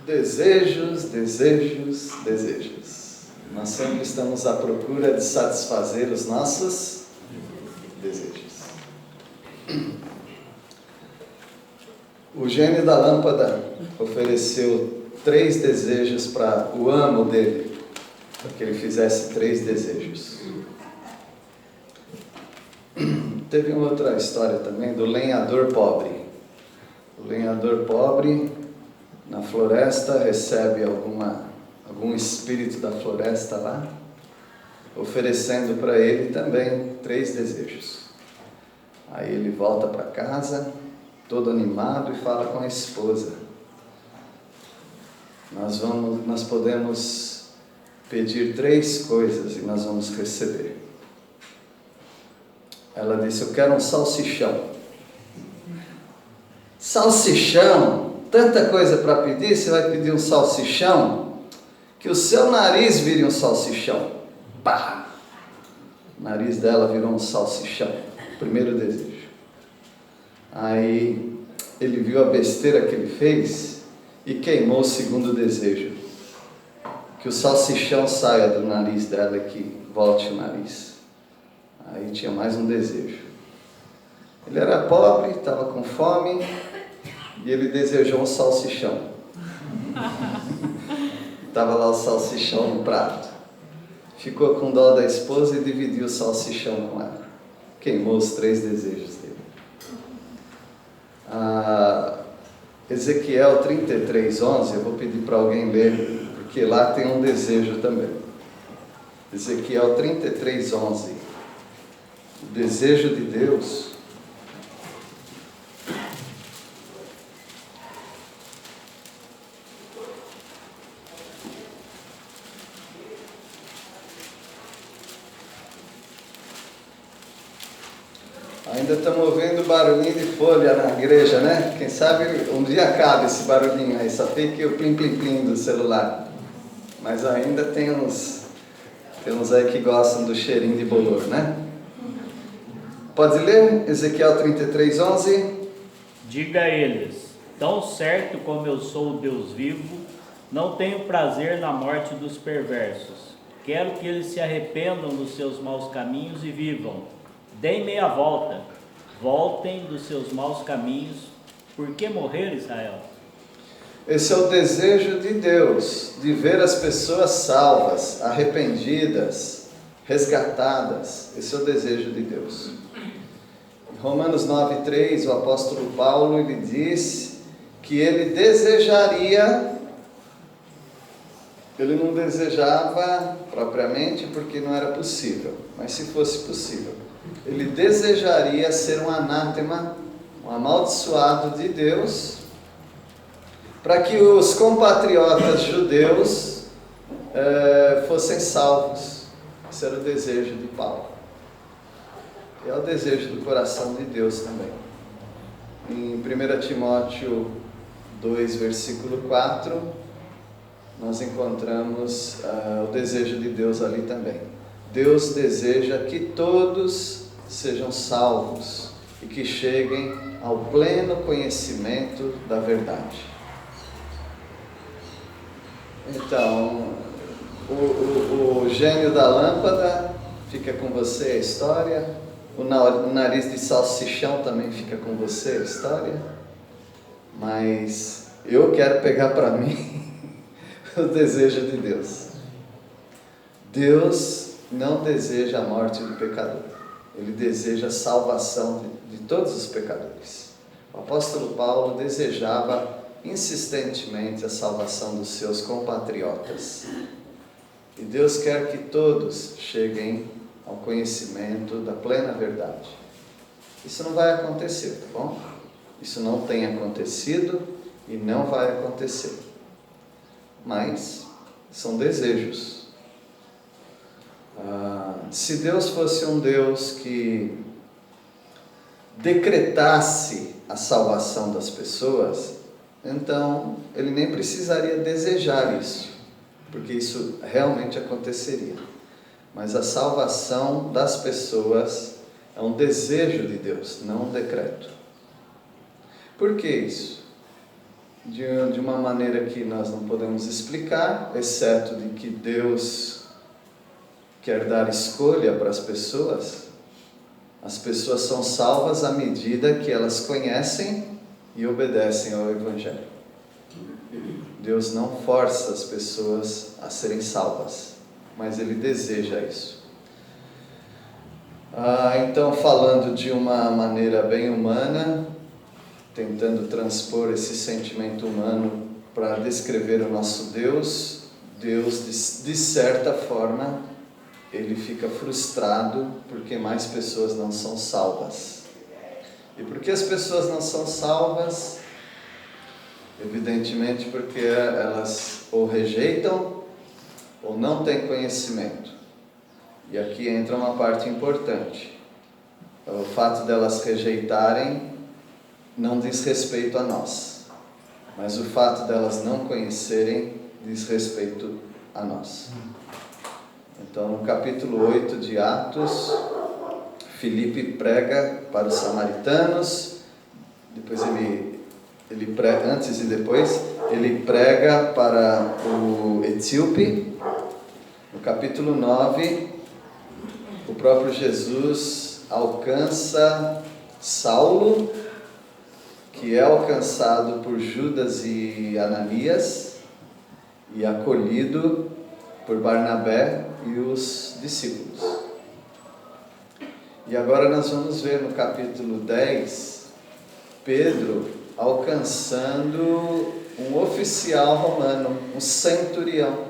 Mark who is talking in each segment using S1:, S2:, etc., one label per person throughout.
S1: Desejos, desejos, desejos. Nós sempre estamos à procura de satisfazer os nossos desejos. O gênio da lâmpada ofereceu 3 desejos para o amo dele, para que ele fizesse 3 desejos. Teve uma outra história também do lenhador pobre. O lenhador pobre na floresta recebe algum espírito da floresta lá, oferecendo para ele também 3 desejos. Aí ele volta para casa, todo animado, e fala com a esposa: nós podemos pedir 3 coisas e nós vamos receber. Ela disse: eu quero um salsichão. Salsichão? Tanta coisa para pedir, você vai pedir um salsichão? Que o seu nariz vire um salsichão. Pá! O nariz dela virou um salsichão. Primeiro desejo. Aí ele viu a besteira que ele fez e queimou o segundo desejo. Que o salsichão saia do nariz dela e que volte o nariz. Aí tinha mais um desejo. Ele era pobre, estava com fome, e ele desejou um salsichão. Estava lá o salsichão no prato. Ficou com dó da esposa e dividiu o salsichão com ela. Queimou os 3 desejos dele. Ezequiel 33:11, eu vou pedir para alguém ler, porque lá tem um desejo também. Ezequiel 33:11. O desejo de Deus. Ainda estamos ouvindo barulhinho de folha na igreja, né? Quem sabe um dia acaba esse barulhinho aí, só fica o plim-plim-plim do celular. Mas ainda tem uns aí que gostam do cheirinho de bolor, né? Pode ler? Ezequiel 33:11.
S2: Diga a eles: tão certo como eu sou o Deus vivo, não tenho prazer na morte dos perversos. Quero que eles se arrependam dos seus maus caminhos e vivam. Deem meia volta, voltem dos seus maus caminhos. Por que morrer, Israel?
S1: Esse é o desejo de Deus, de ver as pessoas salvas, arrependidas, resgatadas. Esse é o desejo de Deus. Em Romanos 9:3, o apóstolo Paulo, ele diz que ele desejaria, ele não desejava propriamente porque não era possível, mas se fosse possível, ele desejaria ser um anátema, um amaldiçoado de Deus, para que os compatriotas judeus fossem salvos. Esse era o desejo de Paulo. É o desejo do coração de Deus também. Em 1 Timóteo 2, versículo 4, nós encontramos o desejo de Deus ali também. Deus deseja que todos sejam salvos e que cheguem ao pleno conhecimento da verdade. Então, o gênio da lâmpada fica com você a história, o nariz de salsichão também fica com você a história, mas eu quero pegar para mim o desejo de Deus. Deus não deseja a morte do pecador, Ele deseja a salvação de todos os pecadores. O apóstolo Paulo desejava insistentemente a salvação dos seus compatriotas. E Deus quer que todos cheguem ao conhecimento da plena verdade. Isso não vai acontecer, tá bom? Isso não tem acontecido e não vai acontecer. Mas são desejos. Se Deus fosse um Deus que decretasse a salvação das pessoas, então Ele nem precisaria desejar isso, porque isso realmente aconteceria. Mas a salvação das pessoas é um desejo de Deus, não um decreto. Por que isso? de uma maneira que nós não podemos explicar, exceto de que Deus quer dar escolha para as pessoas. As pessoas são salvas à medida que elas conhecem e obedecem ao Evangelho. Deus não força as pessoas a serem salvas, mas Ele deseja isso. Então, falando de uma maneira bem humana, tentando transpor esse sentimento humano para descrever o nosso Deus, de certa forma, Ele fica frustrado porque mais pessoas não são salvas. E por que as pessoas não são salvas? Evidentemente porque elas ou rejeitam ou não têm conhecimento. E aqui entra uma parte importante. O fato delas rejeitarem não diz respeito a nós, mas o fato delas não conhecerem diz respeito a nós. Então, no capítulo 8 de Atos, Filipe prega para os samaritanos, depois ele prega, antes e depois, ele prega para o etíope. No capítulo 9, o próprio Jesus alcança Saulo, que é alcançado por Judas e Ananias e acolhido por Barnabé e os discípulos. E agora nós vamos ver no capítulo 10, Pedro alcançando um oficial romano, um centurião.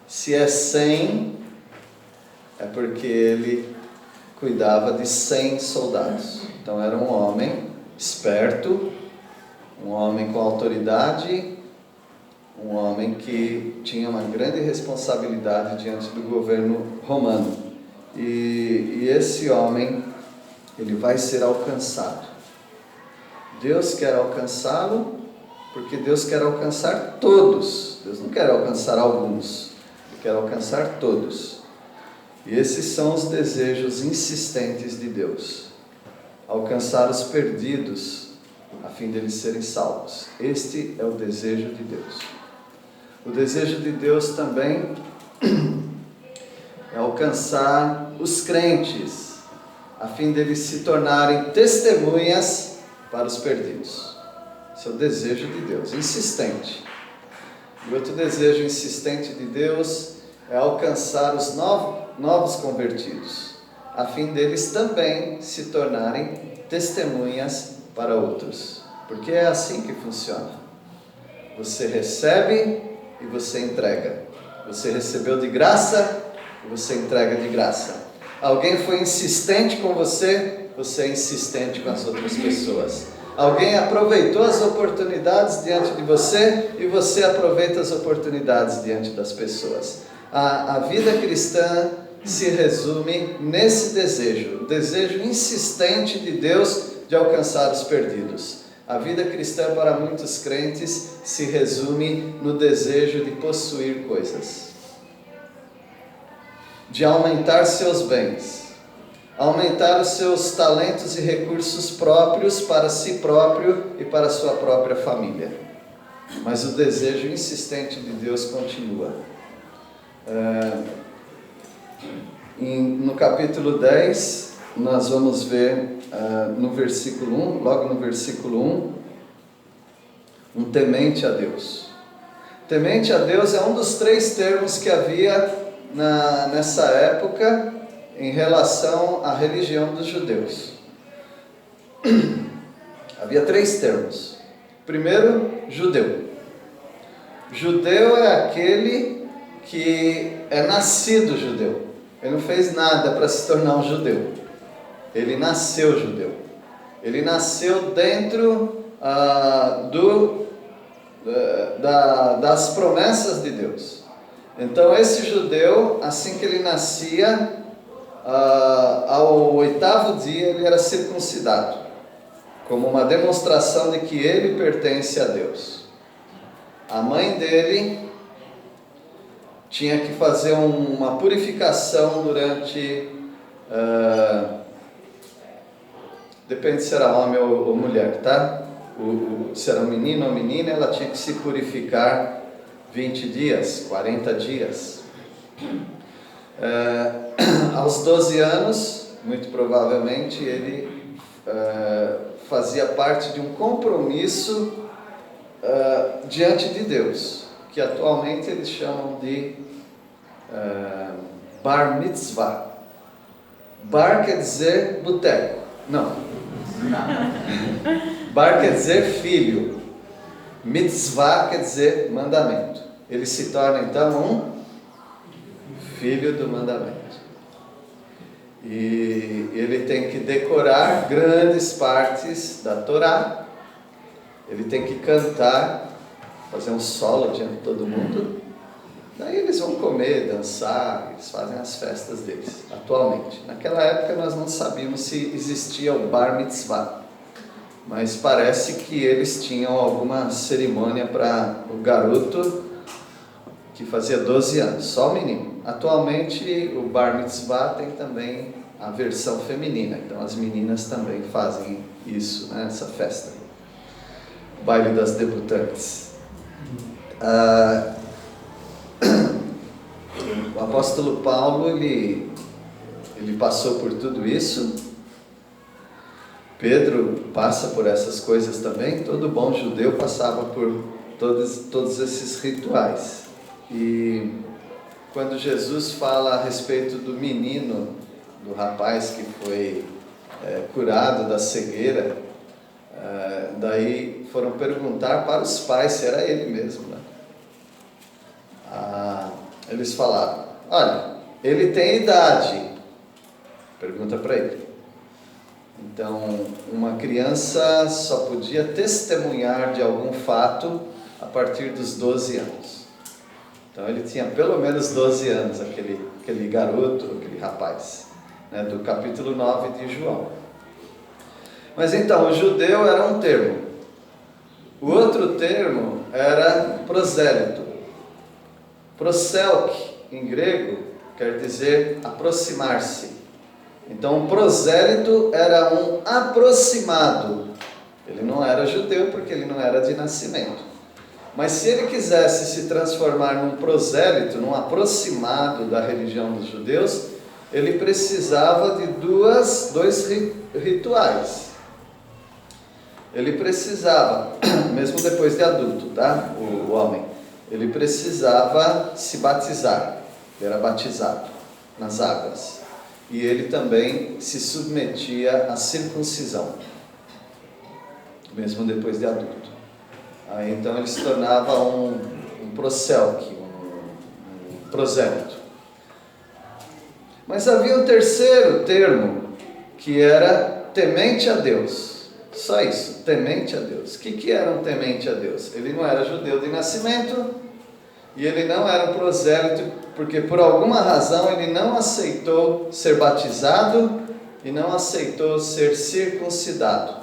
S1: Se é 100, é porque ele cuidava de 100 soldados. Então era um homem esperto, um homem com autoridade, um homem que tinha uma grande responsabilidade diante do governo romano. E esse homem, ele vai ser alcançado. Deus quer alcançá-lo, porque Deus quer alcançar todos. Deus não quer alcançar alguns, Ele quer alcançar todos. E esses são os desejos insistentes de Deus. Alcançar os perdidos, a fim de eles serem salvos. Este é o desejo de Deus. O desejo de Deus também é alcançar os crentes, a fim de eles se tornarem testemunhas para os perdidos. Esse é o desejo de Deus, insistente. E outro desejo insistente de Deus é alcançar os novos convertidos, a fim deles também se tornarem testemunhas para outros. Porque é assim que funciona. Você recebe e você entrega. Você recebeu de graça e você entrega de graça. Alguém foi insistente com você, você é insistente com as outras pessoas. Alguém aproveitou as oportunidades diante de você e você aproveita as oportunidades diante das pessoas. A vida cristã se resume nesse desejo, o desejo insistente de Deus de alcançar os perdidos. A vida cristã para muitos crentes se resume no desejo de possuir coisas, de aumentar seus bens, aumentar os seus talentos e recursos próprios para si próprio e para sua própria família. Mas o desejo insistente de Deus continua. No capítulo 10, nós vamos ver no versículo 1, logo no versículo 1, um temente a Deus. Temente a Deus é um dos 3 termos que havia nessa época em relação à religião dos judeus. Havia 3 termos. Primeiro, judeu. Judeu é aquele que é nascido judeu. Ele não fez nada para se tornar um judeu. Ele nasceu judeu. Ele nasceu dentro das promessas de Deus. Então esse judeu, assim que ele nascia, ao 8º dia ele era circuncidado, como uma demonstração de que ele pertence a Deus. A mãe dele tinha que fazer uma purificação durante, depende se era homem ou mulher, tá? se era um menino ou menina, ela tinha que se purificar 20 dias, 40 dias. Aos 12 anos, muito provavelmente, ele fazia parte de um compromisso diante de Deus, que atualmente eles chamam de Bar Mitzvah. Bar quer dizer boteco. Não. Bar quer dizer filho. Mitzvah quer dizer mandamento. Ele se torna então um filho do mandamento. E ele tem que decorar grandes partes da Torá. Ele tem que cantar, fazer um solo diante de todo mundo. Daí eles vão comer, dançar, eles fazem as festas deles, atualmente. Naquela época nós não sabíamos se existia o Bar Mitzvah, mas parece que eles tinham alguma cerimônia para o garoto que fazia 12 anos, só o menino. Atualmente o Bar Mitzvah tem também a versão feminina, então as meninas também fazem isso, né, essa festa. O baile das debutantes. O apóstolo Paulo, ele passou por tudo isso. Pedro passa por essas coisas também. Todo bom judeu passava por todos esses rituais. E quando Jesus fala a respeito do menino, do rapaz que foi curado da cegueira, daí foram perguntar para os pais se era ele mesmo, né? Eles falaram: olha, ele tem idade. Pergunta para ele. Então, uma criança só podia testemunhar de algum fato a partir dos 12 anos. Então, ele tinha pelo menos 12 anos, aquele garoto, aquele rapaz, né, do capítulo 9 de João. Mas então, o judeu era um termo. O outro termo era prosélito. Proselk, em grego, quer dizer aproximar-se. Então, um prosélito era um aproximado. Ele não era judeu porque ele não era de nascimento. Mas se ele quisesse se transformar num prosélito, num aproximado da religião dos judeus, ele precisava de dois rituais. Ele precisava, mesmo depois de adulto, tá? O homem, ele precisava se batizar. Ele era batizado nas águas. E ele também se submetia à circuncisão, mesmo depois de adulto. Aí então ele se tornava um proselque, um prosélito. Mas havia um terceiro termo, que era temente a Deus. Só isso, temente a Deus. O que era um temente a Deus? Ele não era judeu de nascimento, e ele não era um prosélito, porque por alguma razão ele não aceitou ser batizado e não aceitou ser circuncidado.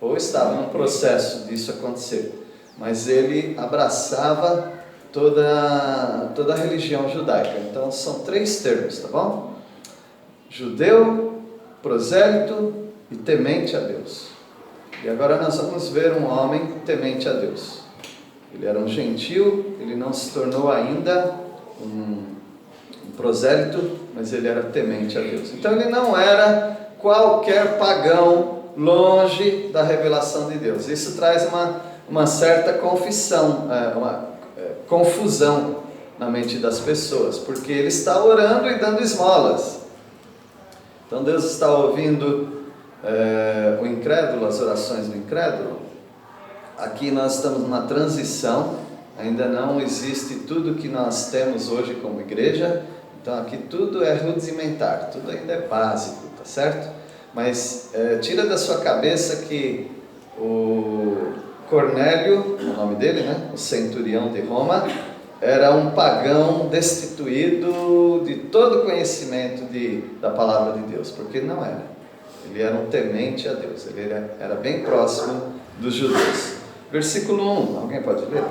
S1: Ou estava no processo disso acontecer. Mas ele abraçava toda a religião judaica. Então são 3 termos, tá bom? Judeu, prosélito e temente a Deus. E agora nós vamos ver um homem temente a Deus. Ele era um gentil, ele não se tornou ainda um prosélito, mas ele era temente a Deus. Então ele não era qualquer pagão longe da revelação de Deus. Isso traz uma certa confusão na mente das pessoas, porque ele está orando e dando esmolas. Então Deus está ouvindo o incrédulo, as orações do incrédulo. Aqui nós estamos numa transição, ainda não existe tudo que nós temos hoje como igreja, então aqui tudo é rudimentar, tudo ainda é básico, tá certo? Mas tira da sua cabeça que o Cornélio, o nome dele, né? O centurião de Roma, era um pagão destituído de todo conhecimento da palavra de Deus, porque não era. Ele era um temente a Deus, ele era bem próximo dos judeus. Versículo 1, alguém pode ler?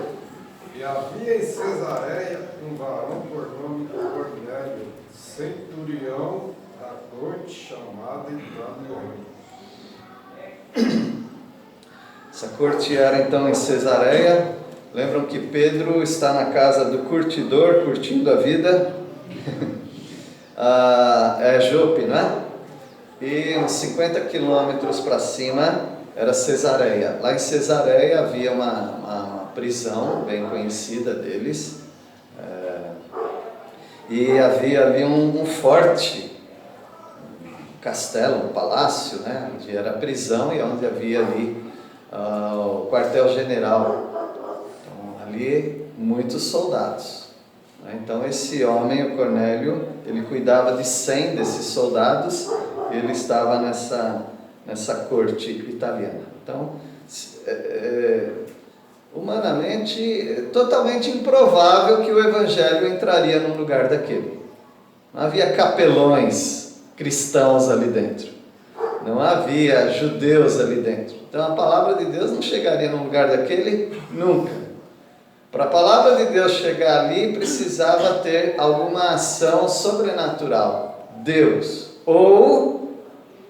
S3: E havia em Cesareia um varão por nome Cornélio, centurião da corte, chamada Italiano.
S1: Essa corte era então em Cesareia. Lembram que Pedro está na casa do curtidor, curtindo a vida. É Jope, né? E uns 50 quilômetros para cima era Cesareia. Lá em Cesareia havia uma prisão bem conhecida deles. E havia ali um forte, um castelo, um palácio, né? Onde era a prisão e onde havia ali o quartel-general. Então, ali muitos soldados. Então esse homem, o Cornélio, ele cuidava de 100 desses soldados e ele estava nessa corte italiana. Então, humanamente, totalmente improvável que o evangelho entraria num lugar daquele. Não havia capelões cristãos ali dentro. Não havia judeus ali dentro. Então a palavra de Deus não chegaria num lugar daquele nunca. Para a palavra de Deus chegar ali, precisava ter alguma ação sobrenatural. Deus. Ou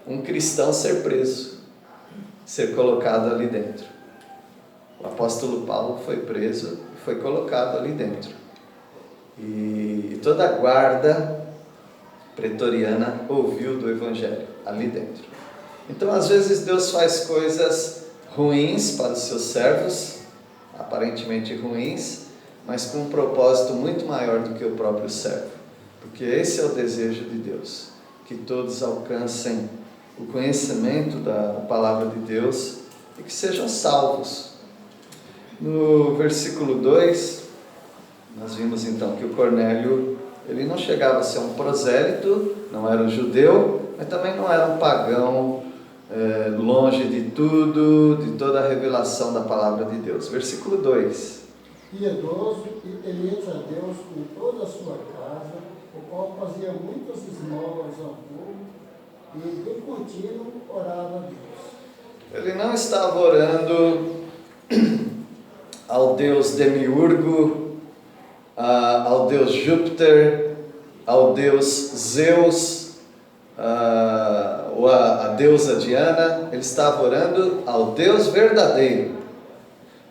S1: um cristão ser preso, ser colocado ali dentro. O apóstolo Paulo foi preso e foi colocado ali dentro. E toda a guarda pretoriana ouviu do evangelho ali dentro. Então, às vezes, Deus faz coisas ruins para os seus servos, aparentemente ruins, mas com um propósito muito maior do que o próprio servo. Porque esse é o desejo de Deus, que todos alcancem o conhecimento da palavra de Deus e que sejam salvos. No versículo 2, nós vimos então que o Cornélio, ele não chegava a ser um prosélito, não era um judeu, mas também não era um pagão, longe de tudo, de toda a revelação da palavra de Deus. Versículo 2.
S4: Piedoso e temente a Deus com toda a sua casa, o qual fazia muitas esmolas ao povo e de contínuo orava a Deus.
S1: Ele não estava orando ao Deus Demiurgo, ao Deus Júpiter, ao Deus Zeus, ou a deusa Diana. Ele estava orando ao Deus verdadeiro.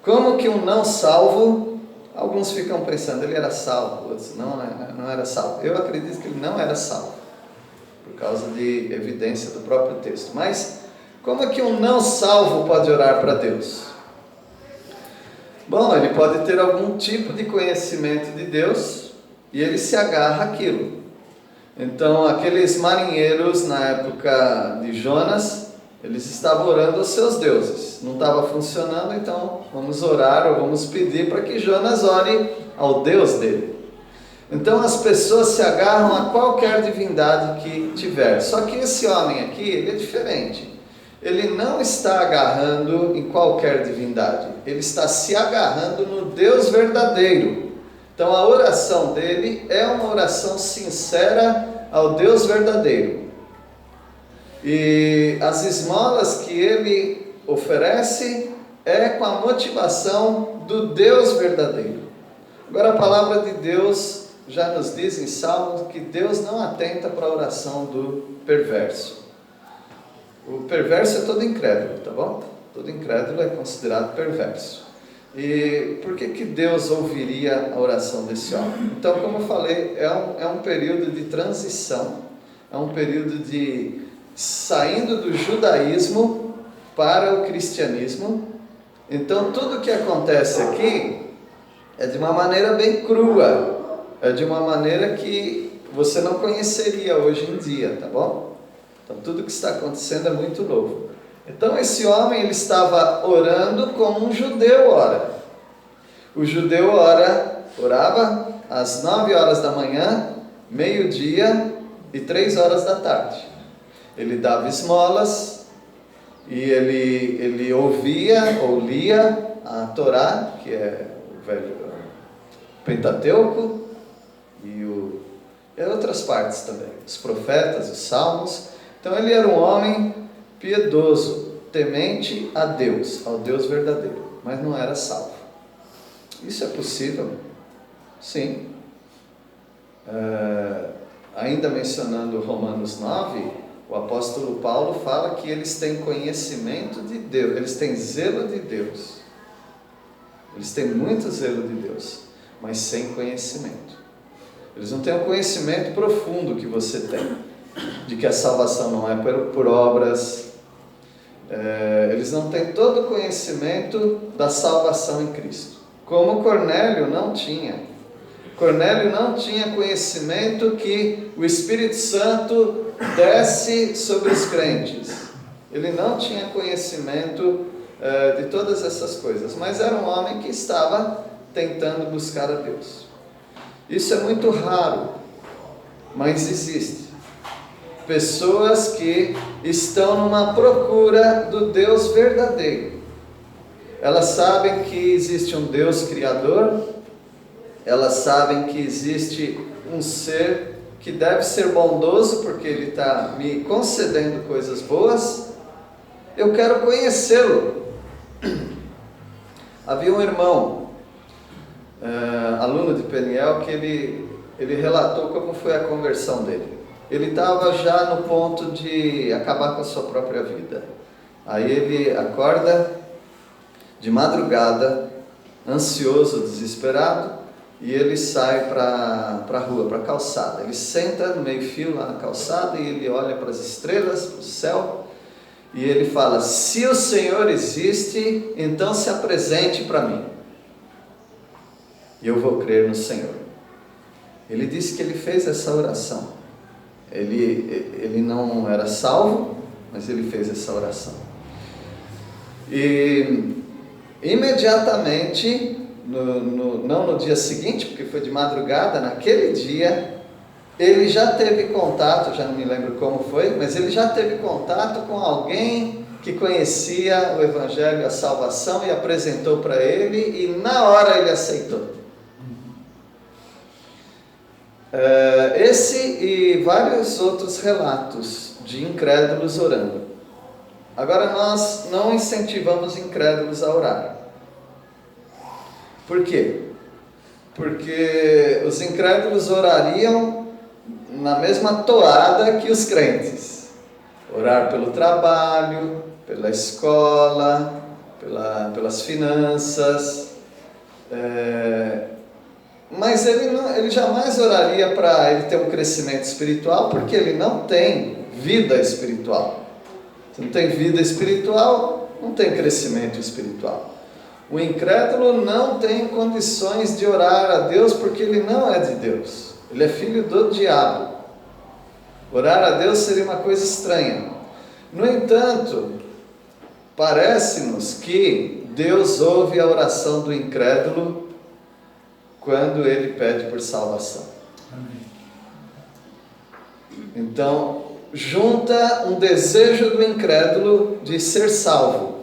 S1: Como que um não salvo, alguns ficam pensando, ele era salvo, outros não era salvo. Eu acredito que ele não era salvo, por causa de evidência do próprio texto. Mas como é que um não salvo pode orar para Deus? Bom, ele pode ter algum tipo de conhecimento de Deus e ele se agarra àquilo. Então, aqueles marinheiros na época de Jonas, eles estavam orando aos seus deuses. Não estava funcionando, então vamos orar ou vamos pedir para que Jonas ore ao Deus dele. Então as pessoas se agarram a qualquer divindade que tiver. Só que esse homem aqui, ele é diferente. Ele não está agarrando em qualquer divindade. Ele está se agarrando no Deus verdadeiro. Então a oração dele é uma oração sincera ao Deus verdadeiro. E as esmolas que ele oferece é com a motivação do Deus verdadeiro. Agora a palavra de Deus já nos diz em Salmos que Deus não atenta para a oração do perverso. O perverso é todo incrédulo, tá bom? Todo incrédulo é considerado perverso. E por que Deus ouviria a oração desse homem? Então, como eu falei, é um período de transição, é um período de saindo do judaísmo para o cristianismo. Então, tudo o que acontece aqui é de uma maneira bem crua, é de uma maneira que você não conheceria hoje em dia, tá bom? Então, tudo que está acontecendo é muito novo. Então esse homem, ele estava orando como um judeu ora. O judeu orava às 9 horas da manhã, meio-dia e 3 horas da tarde. Ele dava esmolas e ele ouvia ou lia a Torá, que é o velho Pentateuco, e outras partes também, os profetas, os salmos. Então ele era um homem piedoso, temente a Deus, ao Deus verdadeiro, mas não era salvo. Isso é possível? Sim. Ainda mencionando Romanos 9, O apóstolo Paulo fala que eles têm conhecimento de Deus, eles têm zelo de Deus. Eles têm muito zelo de Deus, mas sem conhecimento. Eles não têm o conhecimento profundo que você tem, de que a salvação não é por obras. Eles não têm todo o conhecimento da salvação em Cristo, como Cornélio não tinha. Cornélio não tinha conhecimento que o Espírito Santo desce sobre os crentes. Ele não tinha conhecimento de todas essas coisas, mas era um homem que estava tentando buscar a Deus. Isso é muito raro, mas existe. Pessoas que estão numa procura do Deus verdadeiro. Elas sabem que existe um Deus criador, elas sabem que existe um ser que deve ser bondoso, porque ele está me concedendo coisas boas. Eu quero conhecê-lo. Havia um irmão, aluno de Peniel, que ele relatou como foi a conversão dele. Ele estava já no ponto de acabar com a sua própria vida. Aí ele acorda de madrugada, ansioso, desesperado, e ele sai para a rua, para a calçada. Ele senta no meio-fio lá na calçada e ele olha para as estrelas, para o céu, e ele fala: se o Senhor existe, então se apresente para mim, e eu vou crer no Senhor. Ele disse que ele fez essa oração. Ele não era salvo, mas ele fez essa oração. E imediatamente, não no dia seguinte, porque foi de madrugada, naquele dia, ele já teve contato, já não me lembro como foi, mas ele já teve contato com alguém que conhecia o Evangelho, a salvação, e apresentou para ele, e na hora ele aceitou. Esse e vários outros relatos de incrédulos orando. Agora, nós não incentivamos incrédulos a orar. Por quê? Porque os incrédulos orariam na mesma toada que os crentes. Orar pelo trabalho, pela escola, pelas finanças. Mas ele jamais oraria para ele ter um crescimento espiritual, porque ele não tem vida espiritual. Se não tem vida espiritual, não tem crescimento espiritual. O incrédulo não tem condições de orar a Deus, porque ele não é de Deus. Ele é filho do diabo. Orar a Deus seria uma coisa estranha. No entanto, parece-nos que Deus ouve a oração do incrédulo quando ele pede por salvação. Então, junta um desejo do incrédulo de ser salvo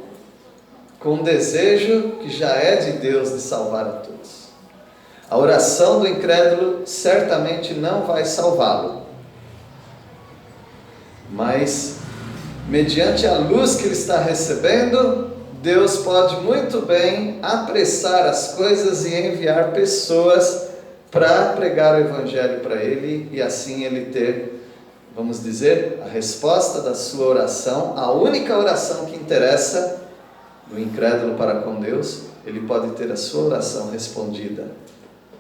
S1: com um desejo que já é de Deus de salvar a todos. A oração do incrédulo certamente não vai salvá-lo, mas mediante a luz que ele está recebendo, Deus pode muito bem apressar as coisas e enviar pessoas para pregar o Evangelho para ele, e assim ele ter, vamos dizer, a resposta da sua oração, a única oração que interessa do incrédulo para com Deus. Ele pode ter a sua oração respondida,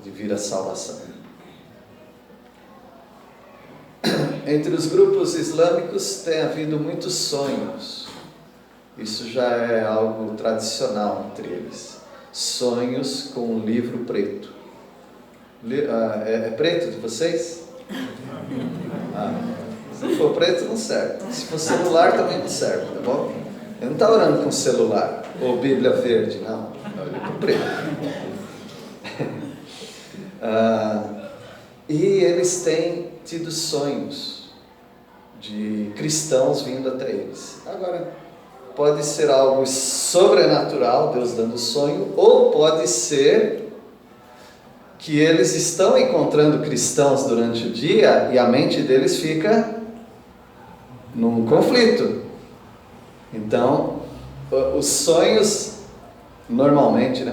S1: de vir a salvação. Entre os grupos islâmicos tem havido muitos sonhos. Isso já é algo tradicional entre eles. Sonhos com um livro preto. É preto de vocês? Se não for preto, não serve. Se for celular, também não serve, tá bom? Ele não está orando com celular, ou Bíblia verde, não. É o livro preto. E eles têm tido sonhos de cristãos vindo até eles. Agora, pode ser algo sobrenatural, Deus dando sonho, ou pode ser que eles estão encontrando cristãos durante o dia e a mente deles fica num conflito. Então, os sonhos, normalmente,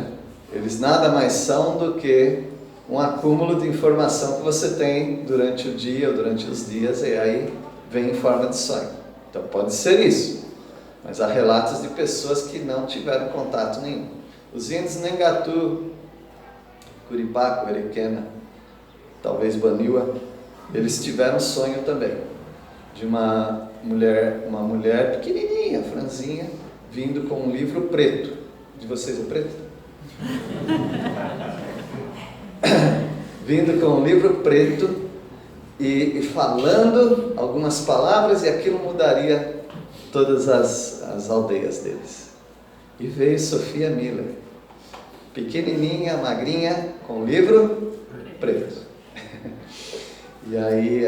S1: eles nada mais são do que um acúmulo de informação que você tem durante o dia ou durante os dias, e aí vem em forma de sonho. Então pode ser isso, mas há relatos de pessoas que não tiveram contato nenhum. Os índios Nengatu, Curipaco, Erequena, talvez Baniwa, eles tiveram sonho também, de uma mulher pequenininha, franzinha, vindo com um livro preto. De vocês é preto? Vindo com um livro preto e falando algumas palavras, e aquilo mudaria todas as aldeias deles. E veio Sophia Miller, pequenininha, magrinha, com o livro preto. E aí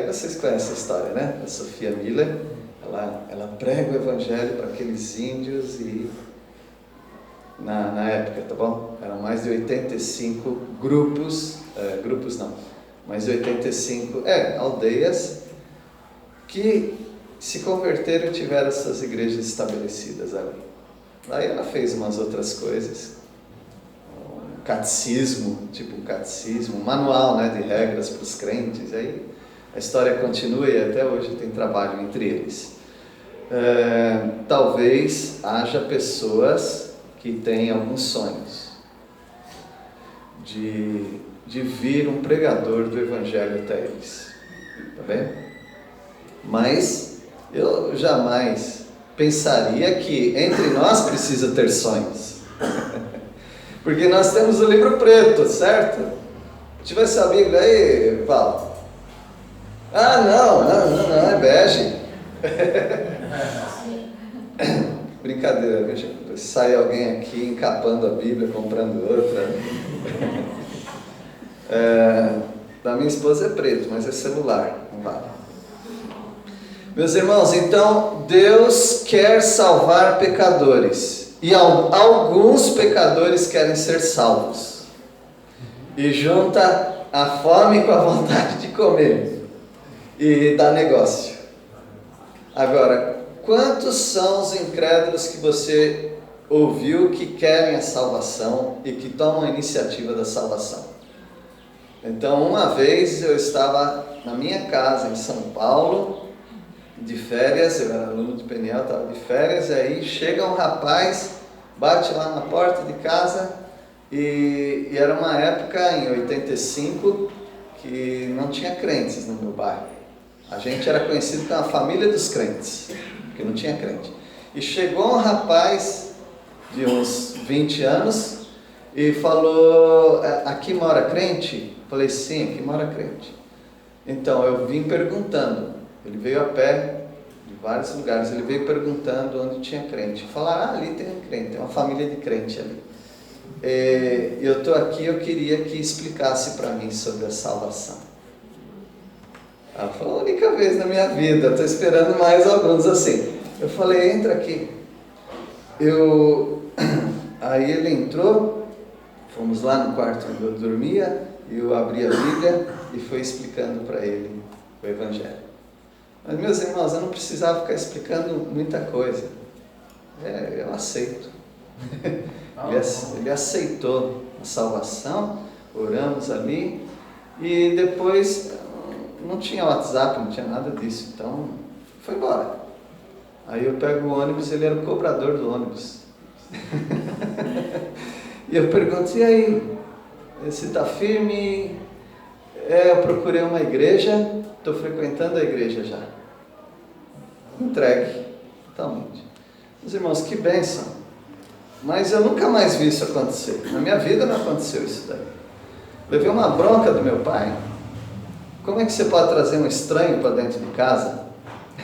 S1: vocês conhecem a história, né? A Sophia Miller, ela prega o evangelho para aqueles índios, e na época, tá bom? Eram mais de 85 mais de 85 aldeias que se converteram e tiveram essas igrejas estabelecidas ali. Aí ela fez umas outras coisas, um catecismo, um manual, né, de regras para os crentes. Aí a história continua e até hoje tem trabalho entre eles. Talvez haja pessoas que têm alguns sonhos de vir um pregador do evangelho até eles, tá vendo? Mas eu jamais pensaria que entre nós precisa ter sonhos, porque nós temos o livro preto, certo? Se tivesse a Bíblia aí, Paulo. Não, é bege. Brincadeira, veja, sai alguém aqui encapando a Bíblia, comprando outra. Da minha esposa é preto, mas é celular, não vale. Meus irmãos, então Deus quer salvar pecadores, e alguns pecadores querem ser salvos, e junta a fome com a vontade de comer, e dá negócio. Agora, quantos são os incrédulos que você ouviu que querem a salvação e que tomam a iniciativa da salvação? Então, uma vez eu estava na minha casa em São Paulo, de férias, eu era aluno de Peniel, estava de férias, e aí chega um rapaz, bate lá na porta de casa, e era uma época, em 85, que não tinha crentes no meu bairro. A gente era conhecido como a família dos crentes, porque não tinha crente. E chegou um rapaz de uns 20 anos e falou: aqui mora crente? Falei: sim, aqui mora crente. Então eu vim perguntando, ele veio a pé de vários lugares, ele veio perguntando onde tinha crente. Falaram: ali tem um crente, tem uma família de crente ali. Eu estou aqui, eu queria que explicasse para mim sobre a salvação. Ela falou: a única vez na minha vida, estou esperando mais alguns assim. Eu falei: entra aqui. Aí ele entrou, fomos lá no quarto onde eu dormia, e eu abri a Bíblia e fui explicando para ele o Evangelho. Mas, meus irmãos, eu não precisava ficar explicando muita coisa. Eu aceito. Ele aceitou a salvação, oramos ali, e depois não tinha WhatsApp, não tinha nada disso, então foi embora. Aí eu pego o ônibus, ele era o cobrador do ônibus. E eu pergunto: e aí, você está firme? Eu procurei uma igreja, estou frequentando a igreja já. Entregue, totalmente. Meus irmãos, que bênção. Mas eu nunca mais vi isso acontecer. Na minha vida não aconteceu isso daí. Levei uma bronca do meu pai. Como é que você pode trazer um estranho para dentro de casa?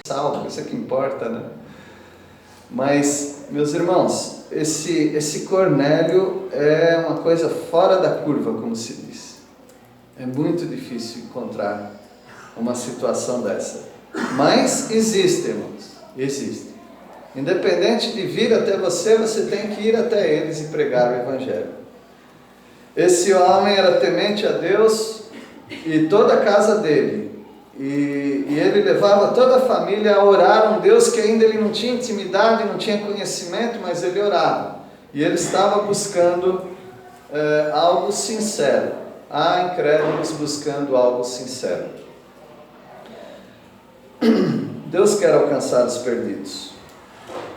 S1: Salvo, isso é que importa, né? Mas, meus irmãos, esse Cornélio é uma coisa fora da curva, como se diz. É muito difícil encontrar uma situação dessa. Mas existe, irmãos, existe. Independente de vir até você, você tem que ir até eles e pregar o Evangelho. Esse homem era temente a Deus e toda a casa dele. E ele levava toda a família a orar a um Deus que ainda ele não tinha intimidade, não tinha conhecimento, mas ele orava. E ele estava buscando algo sincero. Há incrédulos buscando algo sincero. Deus quer alcançar os perdidos.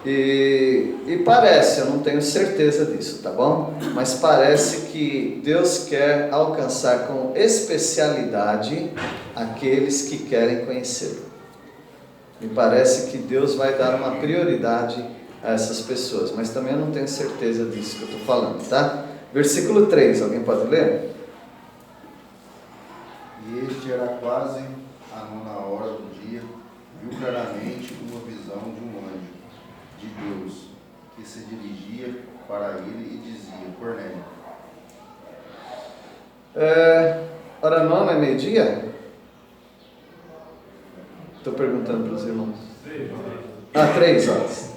S1: E parece, eu não tenho certeza disso, tá bom? Mas parece que Deus quer alcançar com especialidade aqueles que querem conhecê-lo. Me parece que Deus vai dar uma prioridade a essas pessoas, mas também eu não tenho certeza disso que eu estou falando, tá? Versículo 3, alguém pode ler?
S5: E este era quase a 9ª hora do dia, viu claramente uma visão de um anjo de Deus, que se dirigia para ele e dizia: Cornélio.
S1: Hora 9 é meio-dia? Estou perguntando para os irmãos. 3 horas.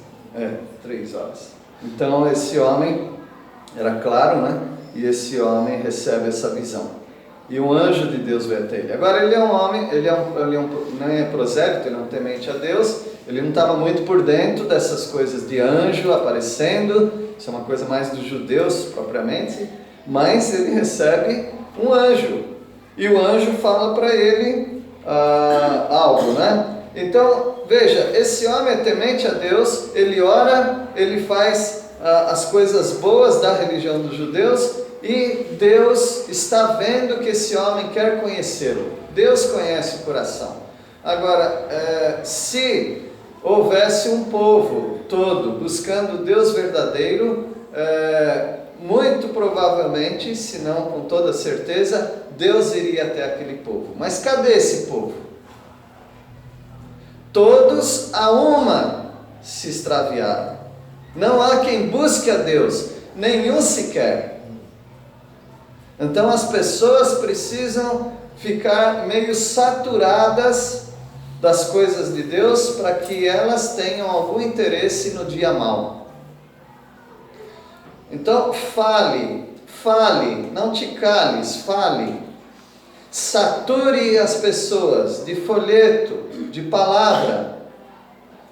S1: 3 horas. Então esse homem, era claro, né? E esse homem recebe essa visão. E um anjo de Deus veio até ele. Agora ele é um homem, não é prosélito, ele não temente a Deus. Ele não estava muito por dentro dessas coisas de anjo aparecendo. Isso é uma coisa mais dos judeus propriamente. Mas ele recebe um anjo. E o anjo fala para ele algo, né? Então, veja, esse homem é temente a Deus. Ele ora, ele faz as coisas boas da religião dos judeus. E Deus está vendo que esse homem quer conhecê-lo. Deus conhece o coração. Agora, se houvesse um povo todo buscando Deus verdadeiro, muito provavelmente, se não com toda certeza, Deus iria até aquele povo. Mas cadê esse povo? Todos a uma se extraviaram. Não há quem busque a Deus, nenhum sequer. Então as pessoas precisam ficar meio saturadas das coisas de Deus para que elas tenham algum interesse no dia mau. Então fale, não te cales, fale. Sature as pessoas de folheto, de palavra.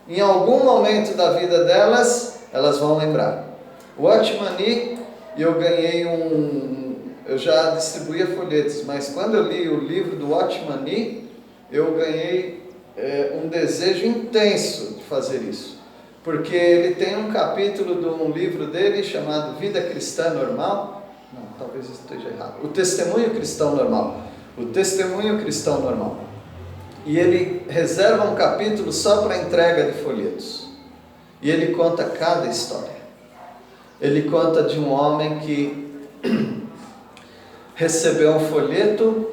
S1: Em algum momento da vida delas, elas vão lembrar. O Watchmani, eu ganhei eu já distribuía folhetos, mas quando eu li o livro do Watchmani, eu ganhei um desejo intenso de fazer isso. Porque ele tem um capítulo de um livro dele chamado Vida Cristã Normal. Não, talvez eu esteja errado. O Testemunho Cristão Normal. O Testemunho Cristão Normal. E ele reserva um capítulo só para entrega de folhetos. E ele conta cada história. Ele conta de um homem que recebeu um folheto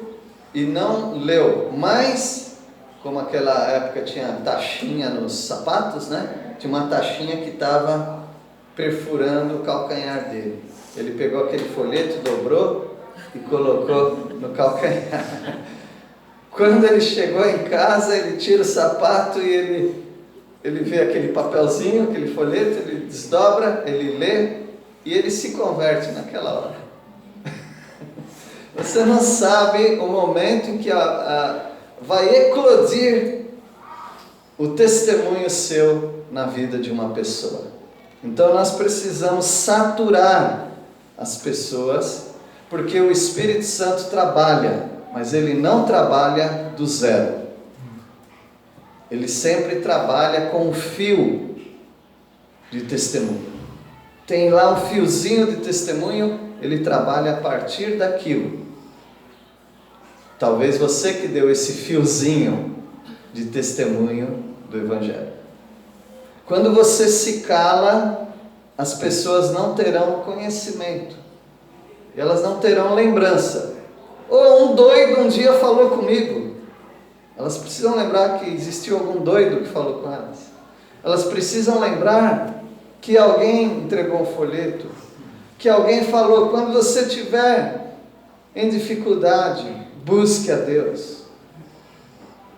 S1: e não leu, mas como aquela época tinha taxinha nos sapatos, né? Tinha uma taxinha que estava perfurando o calcanhar dele. Ele pegou aquele folheto, dobrou e colocou no calcanhar. Quando ele chegou em casa, ele tira o sapato e ele vê aquele papelzinho, aquele folheto, ele desdobra, ele lê e ele se converte naquela hora. Você não sabe o momento em que vai eclodir o testemunho seu na vida de uma pessoa. Então nós precisamos saturar as pessoas, porque o Espírito Santo trabalha, mas ele não trabalha do zero. Ele sempre trabalha com um fio de testemunho. Tem lá um fiozinho de testemunho, ele trabalha a partir daquilo. Talvez você que deu esse fiozinho de testemunho do Evangelho. Quando você se cala, as pessoas não terão conhecimento. Elas não terão lembrança. Ou um doido um dia falou comigo. Elas precisam lembrar que existiu algum doido que falou com elas. Elas precisam lembrar que alguém entregou um folheto. Que alguém falou, quando você estiver em dificuldade, busque a Deus.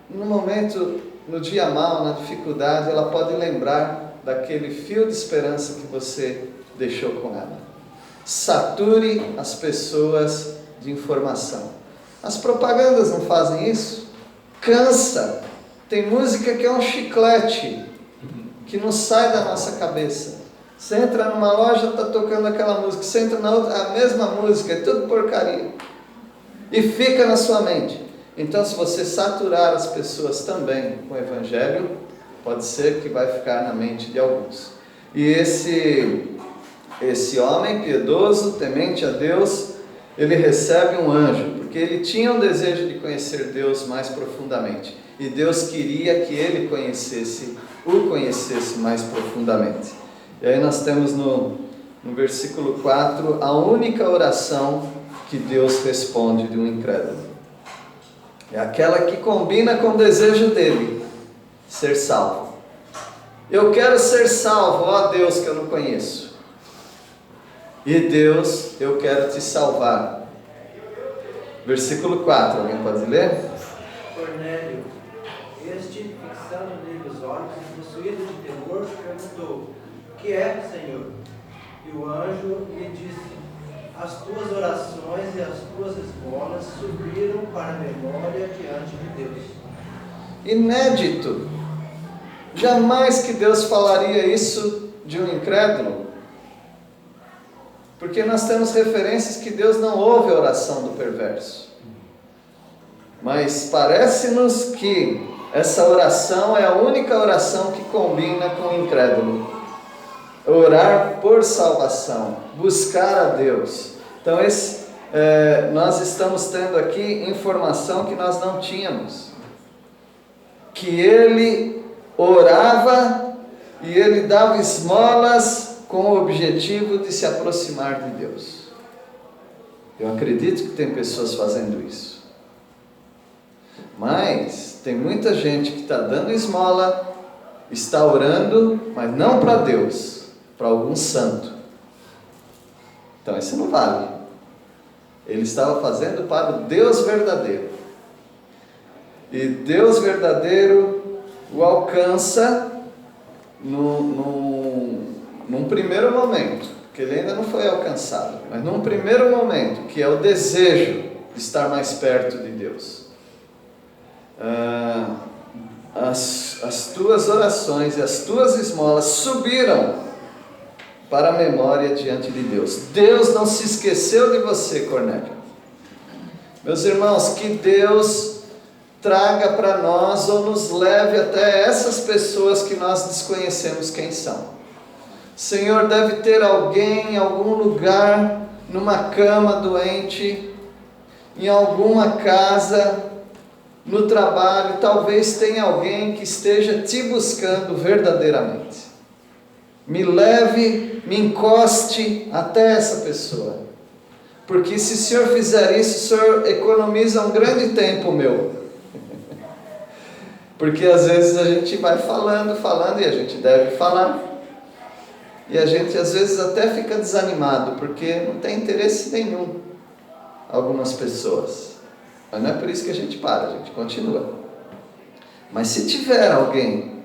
S1: No momento, no dia mau, na dificuldade, ela pode lembrar daquele fio de esperança que você deixou com ela. Sature as pessoas de informação. As propagandas não fazem isso? Cansa. Tem música que é um chiclete, que não sai da nossa cabeça. Você entra numa loja, está tocando aquela música. Você entra na outra, a mesma música, é tudo porcaria. E fica na sua mente. Então, se você saturar as pessoas também com o Evangelho, pode ser que vai ficar na mente de alguns. E esse homem piedoso, temente a Deus, ele recebe um anjo, porque ele tinha um desejo de conhecer Deus mais profundamente. E Deus queria que ele o conhecesse mais profundamente. E aí nós temos no versículo 4, a única oração que Deus responde de um incrédulo. É aquela que combina com o desejo dele, ser salvo. Eu quero ser salvo, ó Deus que eu não conheço. E Deus, eu quero te salvar. Versículo 4, alguém pode ler?
S6: Cornélio, este, fixando nele os olhos e possuído de temor, perguntou: que é, Senhor? E o anjo lhe disse: as tuas orações e as tuas esmolas subiram para a memória diante de Deus.
S1: Inédito. Jamais que Deus falaria isso de um incrédulo. Porque nós temos referências que Deus não ouve a oração do perverso. Mas parece-nos que essa oração é a única oração que combina com o incrédulo. Orar por salvação, buscar a Deus. Então nós estamos tendo aqui informação que nós não tínhamos. Que ele orava e ele dava esmolas com o objetivo de se aproximar de Deus. Eu acredito que tem pessoas fazendo isso. Mas tem muita gente que está dando esmola, está orando, mas não para Deus, para algum santo. Então isso não vale. Ele estava fazendo para o Deus verdadeiro. E Deus verdadeiro o alcança num primeiro momento, que ele ainda não foi alcançado, mas num primeiro momento, que é o desejo de estar mais perto de Deus. As tuas orações e as tuas esmolas subiram para a memória diante de Deus. Deus não se esqueceu de você, Cornélio. Meus irmãos, que Deus traga para nós ou nos leve até essas pessoas que nós desconhecemos quem são. Senhor, deve ter alguém em algum lugar, numa cama doente, em alguma casa, no trabalho, talvez tenha alguém que esteja te buscando verdadeiramente. Me leve, me encoste até essa pessoa. Porque se o Senhor fizer isso, o Senhor economiza um grande tempo meu. Porque às vezes a gente vai falando, e a gente deve falar. E a gente às vezes até fica desanimado, porque não tem interesse nenhum algumas pessoas. Mas não é por isso que a gente para, a gente continua. Mas se tiver alguém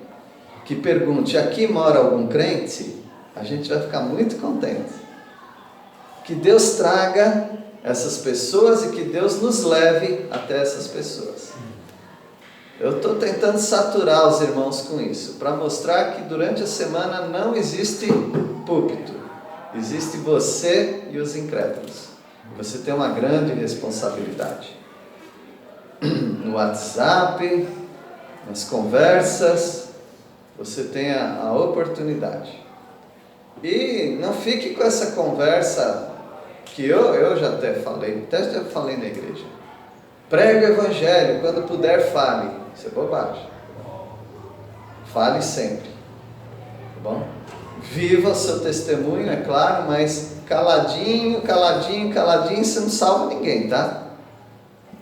S1: que pergunte, aqui mora algum crente, a gente vai ficar muito contente. Que Deus traga essas pessoas e que Deus nos leve até essas pessoas. Eu estou tentando saturar os irmãos com isso, para mostrar que durante a semana não existe púlpito. Existe você e os incrédulos. Você tem uma grande responsabilidade. No WhatsApp, nas conversas, você tem a oportunidade. E não fique com essa conversa que eu já até falei na igreja. Pregue o evangelho, quando puder fale. Isso é bobagem. Fale sempre. Tá bom? Viva o seu testemunho, é claro, mas caladinho, você não salva ninguém, tá?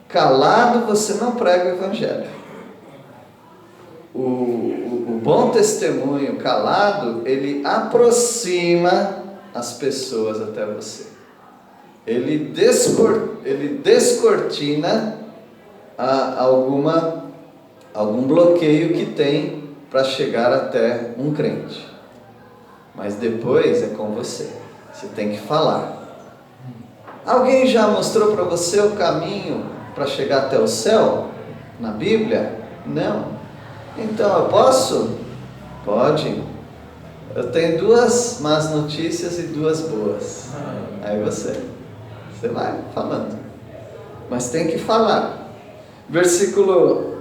S1: Calado você não prega o evangelho. O bom testemunho calado, ele aproxima as pessoas até você. Ele descortina algum bloqueio que tem para chegar até um crente. Mas depois é com você. Você tem que falar. Alguém já mostrou para você o caminho para chegar até o céu? Na Bíblia? Não. Então eu posso? Pode. Eu tenho 2 más notícias e 2 boas. Aí você vai falando. Mas tem que falar. Versículo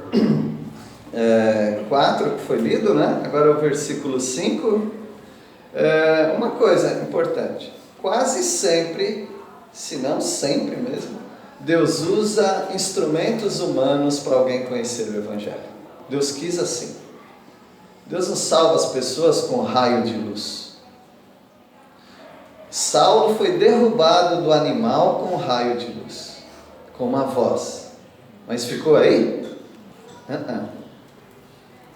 S1: 4, que foi lido, né? Agora o versículo 5. Uma coisa importante. Quase sempre, se não sempre mesmo, Deus usa instrumentos humanos para alguém conhecer o Evangelho. Deus quis assim. Deus não salva as pessoas com raio de luz. Saulo foi derrubado do animal com raio de luz, com uma voz. Mas ficou aí?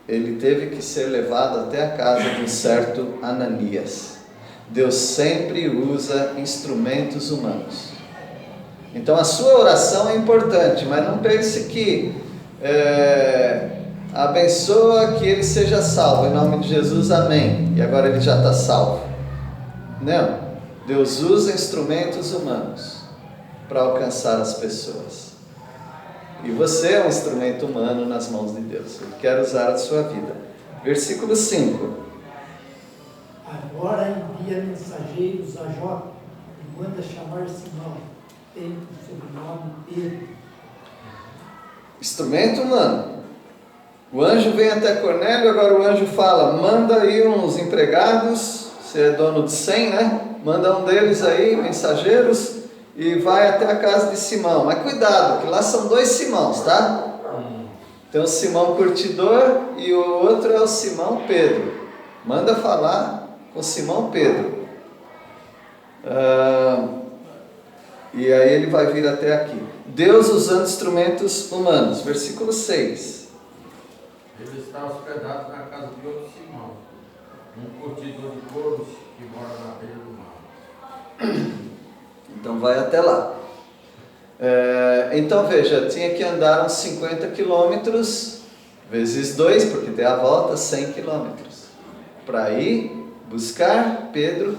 S1: Ele teve que ser levado até a casa de um certo Ananias. Deus sempre usa instrumentos humanos. Então a sua oração é importante, mas não pense que abençoa que ele seja salvo, em nome de Jesus, amém, e agora ele já está salvo. Não, Deus usa instrumentos humanos para alcançar as pessoas. E você é um instrumento humano nas mãos de Deus. Ele quer usar a sua vida. Versículo 5.
S7: Agora envia mensageiros a Jope e manda chamar Simão, tem o sobrenome Pedro.
S1: Instrumento humano. O anjo vem até Cornélio, agora o anjo fala, manda aí uns empregados, você é dono de 100, né? Manda um deles aí, mensageiros, e vai até a casa de Simão. Mas cuidado, que lá são 2 Simãos, tá? Tem o Simão curtidor e o outro é o Simão Pedro. Manda falar com Simão Pedro. E aí ele vai vir até aqui. Deus usando instrumentos humanos. Versículo 6.
S8: Ele está hospedado na casa de outro Simão, um curtidor de couros que mora na beira do mar.
S1: Então vai até lá. Então veja, tinha que andar uns 50 quilômetros, vezes 2, porque tem a volta, 100 quilômetros, para ir buscar Pedro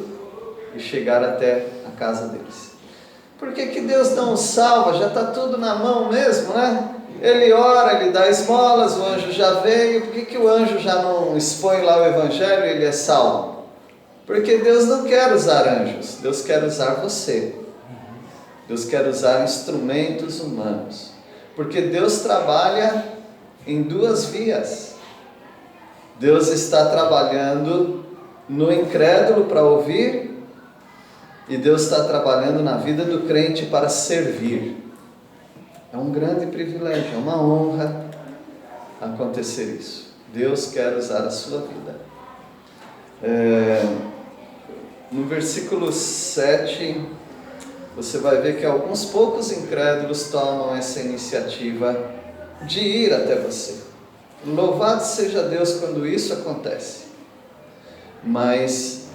S1: e chegar até a casa deles. Por que Deus não o salva? Já está tudo na mão mesmo, né? Ele ora, ele dá esmolas, o anjo já veio. Por que o anjo já não expõe lá o Evangelho e ele é salvo? Porque Deus não quer usar anjos, Deus quer usar você. Deus quer usar instrumentos humanos. Porque Deus trabalha em 2 vias. Deus está trabalhando no incrédulo para ouvir, e Deus está trabalhando na vida do crente para servir. É um grande privilégio, é uma honra acontecer isso. Deus quer usar a sua vida. No versículo 7, você vai ver que alguns poucos incrédulos tomam essa iniciativa de ir até você. Louvado seja Deus quando isso acontece. Mas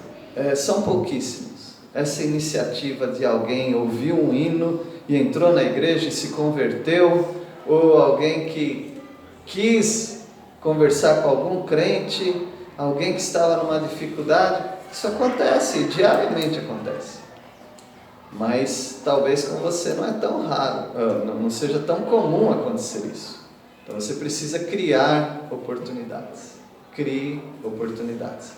S1: são pouquíssimos. Essa iniciativa de alguém ouvir um hino e entrou na igreja e se converteu, ou alguém que quis conversar com algum crente, alguém que estava numa dificuldade, isso acontece, diariamente acontece. Mas talvez com você não é tão raro, não seja tão comum acontecer isso. Então você precisa criar oportunidades. Crie oportunidades.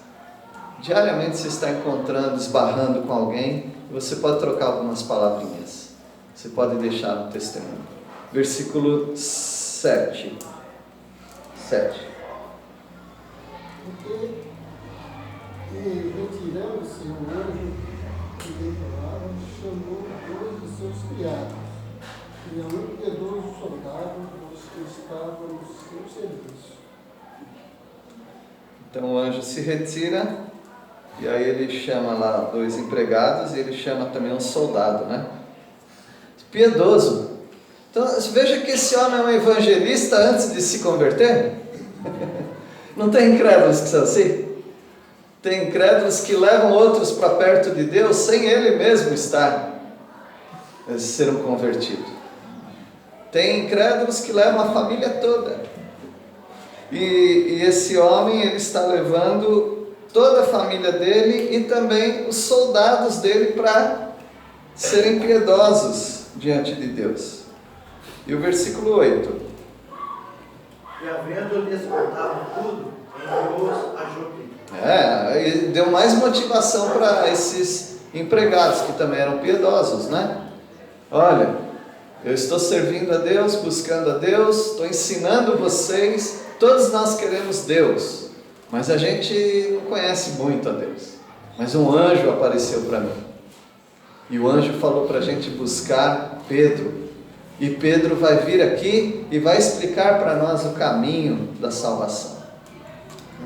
S1: Diariamente você está encontrando, esbarrando com alguém, e você pode trocar algumas palavrinhas. Você pode deixar um testemunho. Versículo 7.
S4: Porque, retirando-se o anjo que lhe falava, chamou 2 de seus criados, e a um piedoso soldado dos que estavam no seu serviço.
S1: Então o anjo se retira, e aí ele chama lá 2 empregados, e ele chama também um soldado, né? Piedoso. Então veja que esse homem é um evangelista antes de se converter. Não tem incrédulos que são assim? Tem incrédulos que levam outros para perto de Deus sem ele mesmo ser um convertido. Tem incrédulos que levam a família toda. E esse homem, ele está levando toda a família dele e também os soldados dele para serem piedosos diante de Deus. E o versículo 8.
S6: E havendo-lhes contado tudo, enviou-os a Jope.
S1: E deu mais motivação para esses empregados que também eram piedosos, né? Olha, Eu estou servindo a Deus, buscando a Deus, estou ensinando vocês. Todos nós queremos Deus, mas a gente não conhece muito a Deus. Mas um anjo apareceu para mim. E o anjo falou para a gente buscar Pedro. E Pedro vai vir aqui e vai explicar para nós o caminho da salvação.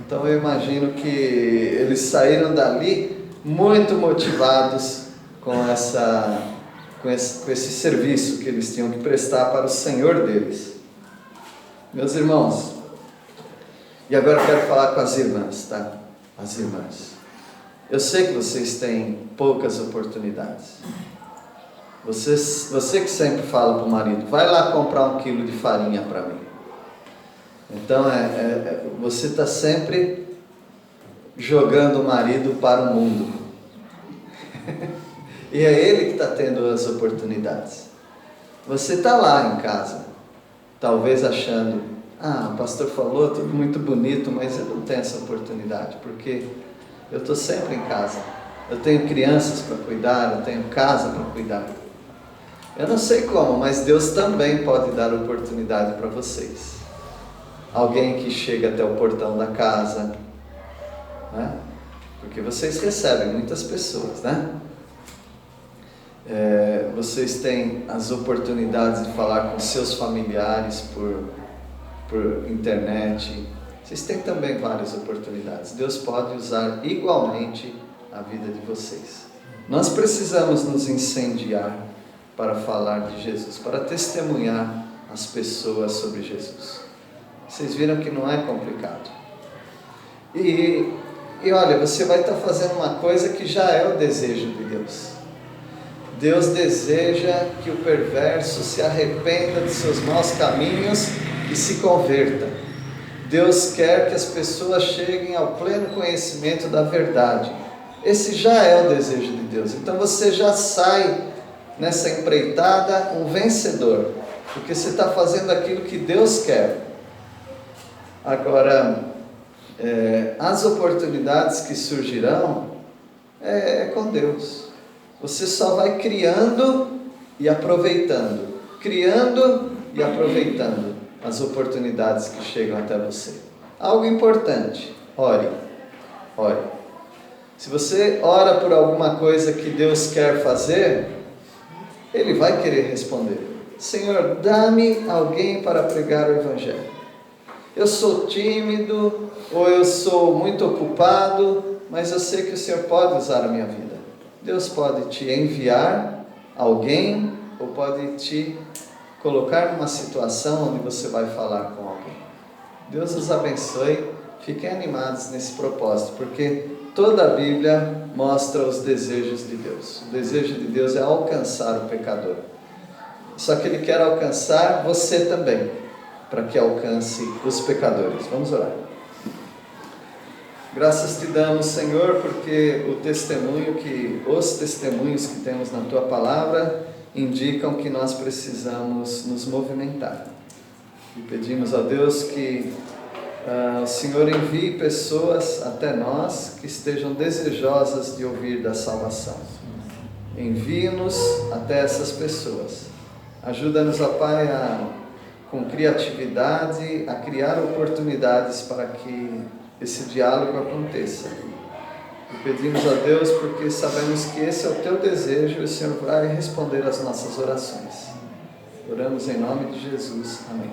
S1: Então eu imagino que eles saíram dali muito motivados com esse serviço que eles tinham que prestar para o Senhor deles. Meus irmãos, e agora eu quero falar com as irmãs, tá? As irmãs. Eu sei que vocês têm poucas oportunidades. Você que sempre fala para o marido, vai lá comprar 1 quilo de farinha para mim. Então, você está sempre jogando o marido para o mundo. E é ele que está tendo as oportunidades. Você está lá em casa, talvez achando, o pastor falou, tudo muito bonito, mas eu não tenho essa oportunidade, porque eu estou sempre em casa. Eu tenho crianças para cuidar, eu tenho casa para cuidar. Eu não sei como, mas Deus também pode dar oportunidade para vocês. Alguém que chega até o portão da casa, né? Porque vocês recebem muitas pessoas, né? Vocês têm as oportunidades de falar com seus familiares por internet. Vocês têm também várias oportunidades. Deus pode usar igualmente a vida de vocês. Nós precisamos nos incendiar para falar de Jesus, para testemunhar as pessoas sobre Jesus. Vocês viram que não é complicado. E olha, você vai estar fazendo uma coisa que já é o desejo de Deus. Deus deseja que o perverso se arrependa de seus maus caminhos e se converta. Deus quer que as pessoas cheguem ao pleno conhecimento da verdade. Esse já é o desejo de Deus. Então você já sai nessa empreitada um vencedor, porque você está fazendo aquilo que Deus quer. Agora, as oportunidades que surgirão é com Deus. Você só vai criando e aproveitando, as oportunidades que chegam até você. Algo importante, ore. Se você ora por alguma coisa que Deus quer fazer, Ele vai querer responder. Senhor, dá-me alguém para pregar o Evangelho. Eu sou tímido, ou eu sou muito ocupado, mas eu sei que o Senhor pode usar a minha vida. Deus pode te enviar alguém, ou pode te colocar numa situação onde você vai falar com alguém. Deus os abençoe, fiquem animados nesse propósito, porque toda a Bíblia mostra os desejos de Deus. O desejo de Deus é alcançar o pecador. Só que Ele quer alcançar você também, para que alcance os pecadores. Vamos orar. Graças te damos, Senhor, porque os testemunhos que temos na Tua Palavra indicam que nós precisamos nos movimentar. E pedimos a Deus que o Senhor envie pessoas até nós que estejam desejosas de ouvir da salvação. Envie-nos até essas pessoas. Ajuda-nos, ó Pai, com criatividade, a criar oportunidades para que esse diálogo aconteça. E pedimos a Deus porque sabemos que esse é o Teu desejo e o Senhor vai responder às nossas orações. Oramos em nome de Jesus. Amém.